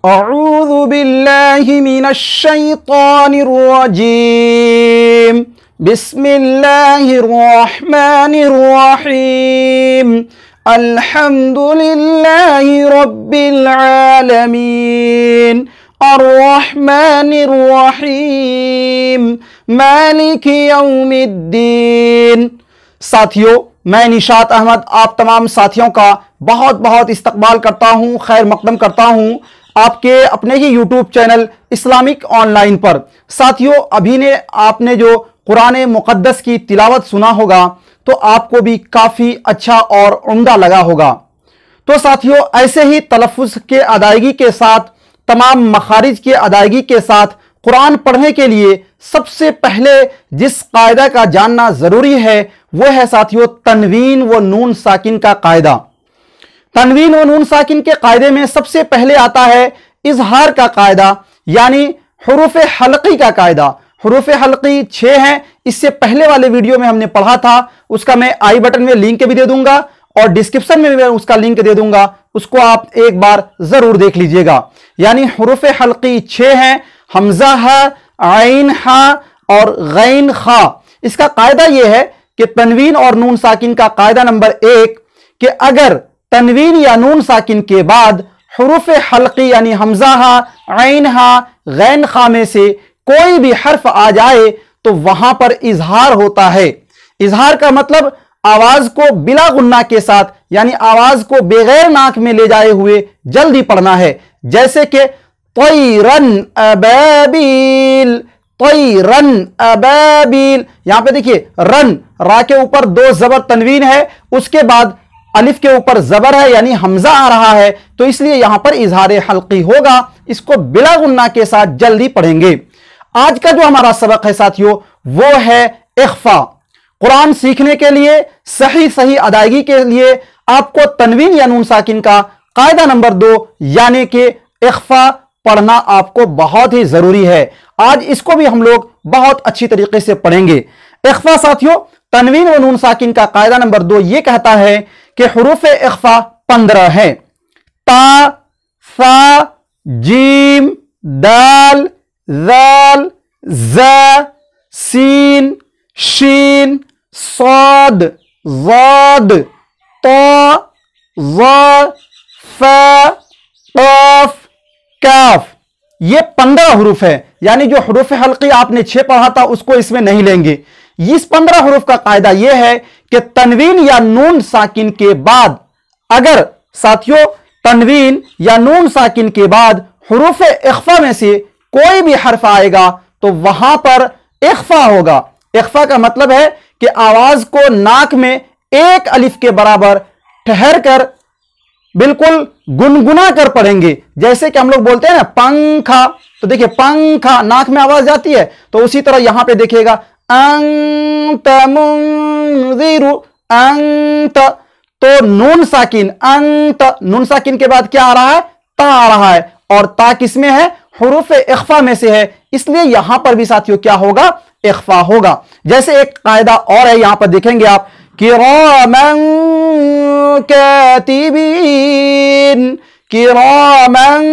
अऊज़ु बिल्लाहि मिनश शैतानिर रजीम। बिस्मिल्लाहिर रहमानिर रहीम। अल्हम्दुलिल्लाहि रब्बिल आलमीन। अर्रहमानिर रहीम। मालिकि यौमिद्दीन। साथियों, मैं निशात अहमद आप तमाम साथियों का बहुत बहुत इस्तकबाल करता हूं, खैर मकदम करता हूं आपके अपने ही यूट्यूब चैनल इस्लामिक ऑनलाइन पर। साथियों, अभी ने आपने जो कुरान मुक़द्दस की तिलावत सुना होगा तो आपको भी काफ़ी अच्छा और उम्दा लगा होगा। तो साथियों, ऐसे ही तलफ़्फ़ुज़ के अदायगी के साथ, तमाम मखारिज के अदायगी के साथ कुरान पढ़ने के लिए सबसे पहले जिस कायदा का जानना ज़रूरी है वो है साथियों तनवीन व नून साकिन का कायदा। तनवीन व नून साकिन के कायदे में सबसे पहले आता है इजहार का कायदा, यानी हुरूफ हल्की का कायदा। हुरूफ हल्की 6 हैं। इससे पहले वाले वीडियो में हमने पढ़ा था, उसका मैं आई बटन में लिंक भी दे दूंगा और डिस्क्रिप्शन में भी उसका लिंक दे दूंगा, उसको आप एक बार जरूर देख लीजिएगा। यानी हुरूफ हल्की 6 हैं, हमजा है, आइन हा और गैन खा। इसका कायदा यह है कि तनवीन और नून साकिन का कायदा नंबर 1 कि अगर तनवीन या नून साकिन के बाद हुरूफ हल्की यानी हमजा हा, आइन हा, गैन खा में से कोई भी हर्फ आ जाए तो वहां पर इजहार होता है। इजहार का मतलब आवाज को बिला गुन्ना के साथ, यानी आवाज को बगैर नाक में ले जाए हुए जल्दी पढ़ना है। जैसे कि तैरन अबाबिल, तैरन अबाबिल। यहां पे देखिए रन, रा के ऊपर 2 जबर तनवीन है, उसके बाद अलिफ के ऊपर जबर है यानी हमजा आ रहा है, तो इसलिए यहां पर इजहार हल्की होगा। इसको बिला गुन्ना के साथ जल्दी पढ़ेंगे। आज का जो हमारा सबक है साथियों वो है इख्फा। कुरान सीखने के लिए सही सही अदायगी के लिए आपको तनवीन या नून साकिन का कायदा नंबर 2 यानी कि इख्फा पढ़ना आपको बहुत ही जरूरी है। आज इसको भी हम लोग बहुत अच्छी तरीके से पढ़ेंगे। इख्फा साथियों, तनवीन व नून साकिन का कायदा नंबर 2 यह कहता है कि हुरूफ इख्फा 15 है। ता, सा, जीम, दाल, ज़ाल, ज़ा, सीन, शीन, साद, ज़ाद, ता, ज़ा, फा, क़ाफ, काफ। ये 15 हुरूफ है, यानी जो हुरूफ हल्की आपने 6 पढ़ा था उसको इसमें नहीं लेंगे। इस 15 हुरूफ का कायदा यह है कि तनवीन या नून साकिन के बाद, अगर साथियों तनवीन या नून साकिन के बाद हुरूफ इख्फा में से कोई भी हर्फ आएगा तो वहां पर इख्फा होगा। इख्फा का मतलब है कि आवाज को नाक में एक अलिफ के बराबर ठहर कर बिल्कुल गुनगुना कर पढ़ेंगे। जैसे कि हम लोग बोलते हैं ना पंखा, तो देखिए पंखा नाक में आवाज जाती है, तो उसी तरह यहां पे देखिएगा अंत मुंज़िरु, अंत। तो नून साकिन, अंत, नून साकिन के बाद क्या आ रहा है? ता आ रहा है, और ता किसमें है? हुरूफ इख्फा में से है, इसलिए यहां पर भी साथियों क्या होगा? इख्फा होगा। जैसे एक कायदा और है, यहां पर देखेंगे आप, किरामन कातिबीन, किरामन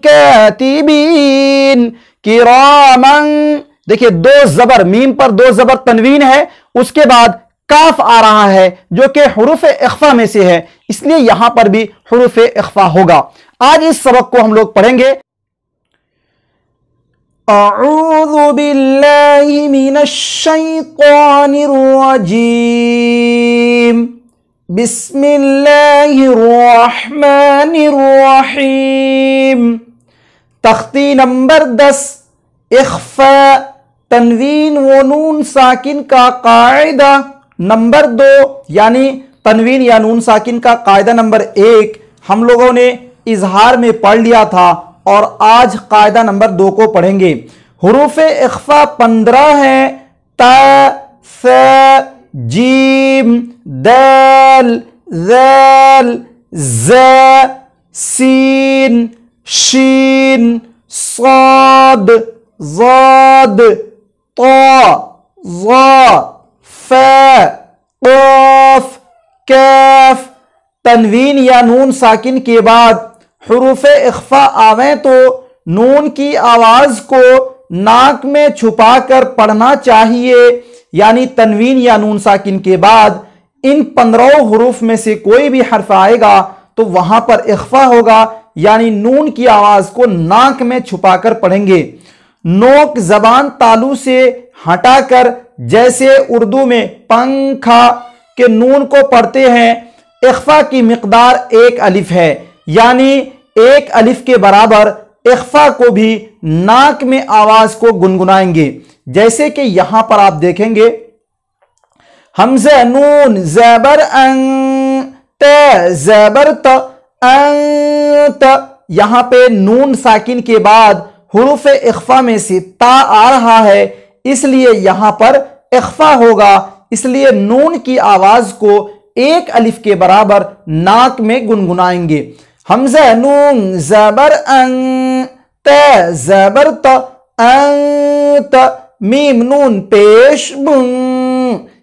कातिबीन, किरामन। देखिए 2 जबर, मीम पर 2 जबर तनवीन है, उसके बाद काफ आ रहा है जो कि हुरूफ इख्फा में से है, इसलिए यहां पर भी हुरूफ इख्फा होगा। आज इस सबक को हम लोग पढ़ेंगे। अऊज़ु बिल्लाहि मिनश शैतानिर रजीम। बिस्मिल्लाहिर रहमानिर रहीम। तख्ती नंबर 10, इख्फा तनवीन व नून साकिन का कायदा नंबर 2, यानी तनवीन या नून साकिन का कायदा नंबर 1 हम लोगों ने इजहार में पढ़ लिया था, और आज कायदा नंबर 2 को पढ़ेंगे। हुरूफ इख्फा 15 है। ता, सा, जीम, दाल, ज़ाल, ज़ा, सीन, शीन, साद, ज़ाद, ता, ज़ा, फा, क़ाफ, काफ। तनवीन या नून साकिन के बाद हुरूफ इख्फा आवे तो नून की आवाज को नाक में छुपाकर पढ़ना चाहिए, यानी तनवीन या नून साकिन के बाद इन 15 हुरूफ में से कोई भी हर्फ आएगा तो वहां पर इख्फा होगा, यानी नून की आवाज को नाक में छुपाकर पढ़ेंगे। नोक जबान तालू से हटाकर जैसे उर्दू में पंखा के नून को पढ़ते हैं, इख्फा की मिकदार 1 अलिफ है, यानी 1 अलिफ के बराबर इख्फा को भी नाक में आवाज को गुनगुनाएंगे। जैसे कि यहां पर आप देखेंगे हमज़ा नून ज़बर अं त ज़बर त अं त, यहां पे नून साकिन के बाद हुरूफ इख्फा में से ता आ रहा है, इसलिए यहां पर इख्फा होगा, इसलिए नून की आवाज को 1 अलिफ के बराबर नाक में गुनगुनाएंगे। हमज़ा नून ज़बर अं त ज़बर त अं त, मीम नून पेश बुं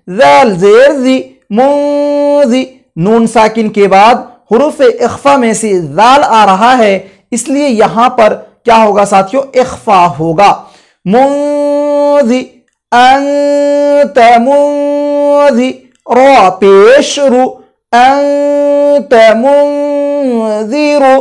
ज़ाल ज़ेर ज़ी मुंज़ी, नून साकिन के बाद हुरूफ इख्फा में से ज़ाल आ रहा है, इसलिए यहां पर क्या होगा साथियों, इख्फा होगा। मुंज़ी अंत मुंज़ी, रा पेश रु अंत मुंज़िरु,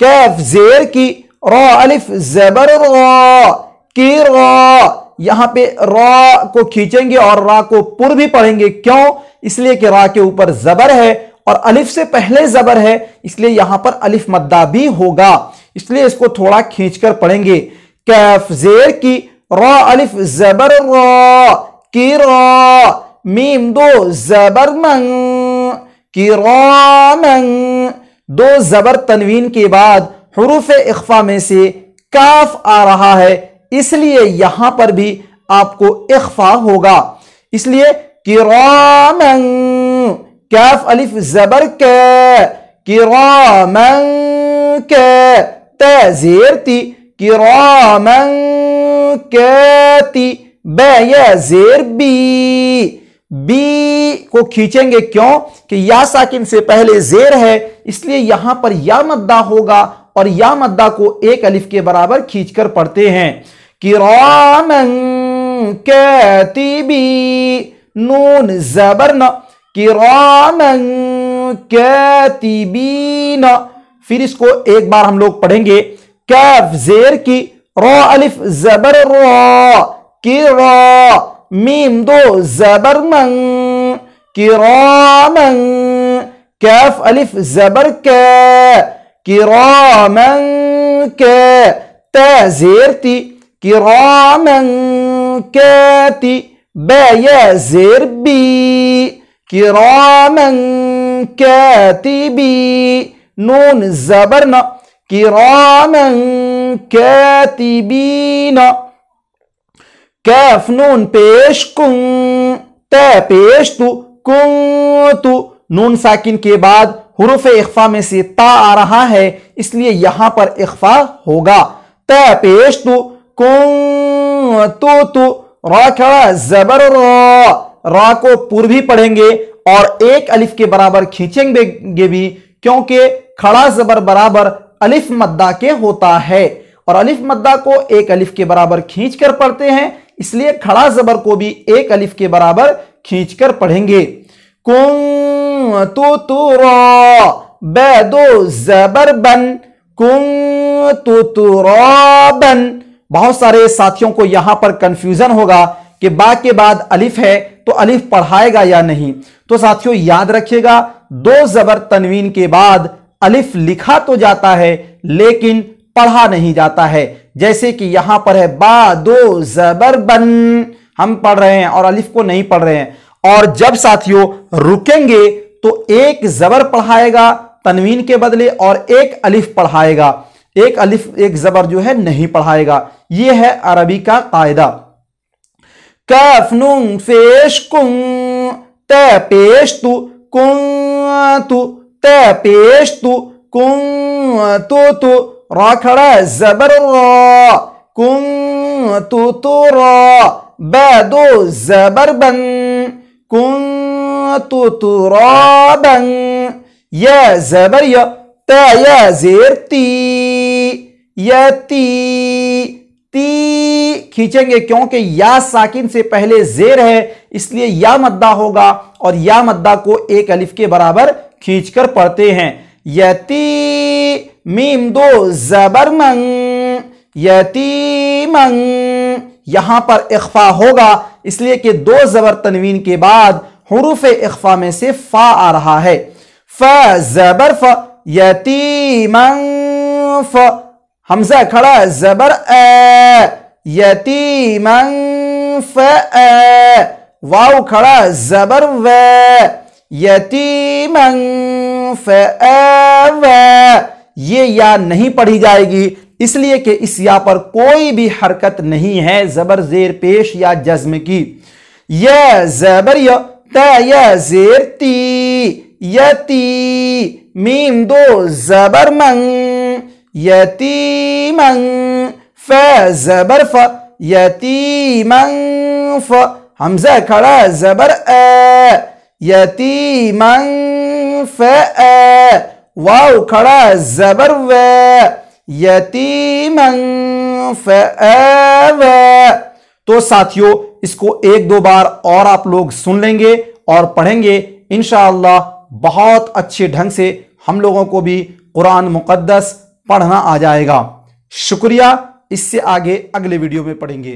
कैफ जेर की रा अलिफ ज़बर रा की रा, यहां पे रा को खींचेंगे और रा को पुर भी पढ़ेंगे। क्यों? इसलिए कि रा के ऊपर जबर है और अलिफ से पहले जबर है, इसलिए यहां पर अलिफ मद्दा भी होगा, इसलिए इसको थोड़ा खींचकर पढ़ेंगे। कैफ जेर की रा अलिफ जबर रा की रा, मीम 2 जबर मंग की रा मंग, 2 जबर तनवीन के बाद हुरूफ इख्फा में से काफ आ रहा है, इसलिए यहां पर भी आपको इख्फा होगा। इसलिए किरामन, कैफ अलिफ जबर के, किरामन के, त जेर ती, किरामन कैती, बे या जेर बी, बी को खींचेंगे। क्यों? कि या साकिन से पहले जेर है, इसलिए यहां पर या मद्दा होगा और या मद्दा को 1 अलिफ के बराबर खींचकर पढ़ते हैं। किरामन कैतिबी, नून जबर न, किरामन कैतिबीन। फिर इसको एक बार हम लोग पढ़ेंगे। कैफ जेर की रा अलिफ जबर रा की रा, मीम 2 जबर मन, किरामन, कैफ अलिफ जबर के, किरामन के, त जेर ती, किरामन कैती, बे या जेर बी, किरामन कैतिबी, नून जबर न, किरामन कैतिबीन। कैफ नून पेश कुं, त पेश तु, कुं तु, नून साकिन के बाद हुरूफ इख्फा में से ता आ रहा है, इसलिए यहां पर इख्फा होगा। त पेश तु, कुं तु, रा खड़ा जबर रा, रा को पूर्वी पढ़ेंगे और 1 अलिफ के बराबर खींचेंगे भी, क्योंकि खड़ा जबर बराबर अलिफ मद्दा के होता है और अलिफ मद्दा को 1 अलिफ के बराबर खींचकर पढ़ते हैं, इसलिए खड़ा जबर को भी 1 अलिफ के बराबर खींचकर पढ़ेंगे। कुं तु रा, बे 2 जबर बन, कुं तु रा बन। बहुत सारे साथियों को यहां पर कंफ्यूजन होगा कि बा के बाद अलिफ है तो अलिफ पढ़ाएगा या नहीं। तो साथियों याद रखिएगा, 2 जबर तनवीन के बाद अलिफ लिखा तो जाता है लेकिन पढ़ा नहीं जाता है। जैसे कि यहां पर है बा 2 जबर बन, हम पढ़ रहे हैं और अलिफ को नहीं पढ़ रहे हैं। और जब साथियों रुकेंगे तो 1 जबर पढ़ाएगा तनवीन के बदले और 1 अलिफ पढ़ाएगा, 1 अलिफ 1 जबर जो है नहीं पढ़ाएगा। यह है अरबी का कायदा। कैफ नून पेश कुं, त पेश तु, कुं तु, त पेश तु, कुं तु, रा खड़ा जबर रा, कुं तु रा, बे 2 जबर बन, कुं तु रा बन, या जबर या, त या जेर ती, यती, ती खींचेंगे क्योंकि या साकिन से पहले जेर है, इसलिए या मद्दा होगा और या मद्दा को एक अलिफ के बराबर खींचकर पढ़ते हैं। यती, मीम दो जबर मंग, यतीमंग, यहां पर इख्फा होगा इसलिए कि दो जबर तनवीन के बाद हुरूफ इख्फा में से फा आ रहा है। फ जबर फ, यतीमंग फ, हमजा खड़ा जबर अ, यतीमंग फ अ, वाव खड़ा जबर व, यतीमंग फ अ व। ये या नहीं पढ़ी जाएगी इसलिए कि इस या पर कोई भी हरकत नहीं है जबर जेर पेश या जज्म की। य जबर य, त या जेर ती, यती, मीम दो जबर मंग, यतीमंग, फ जबर फ, यतीमंग फ, हमजा खड़ा जबर अ, यतीमंग फ अ, वाव खड़ा जबर व, यतीमंग फ अ व। तो साथियों इसको एक दो बार और आप लोग सुन लेंगे और पढ़ेंगे, इंशाअल्लाह बहुत अच्छे ढंग से हम लोगों को भी कुरान मुकद्दस पढ़ना आ जाएगा। शुक्रिया, इससे आगे अगले वीडियो में पढ़ेंगे।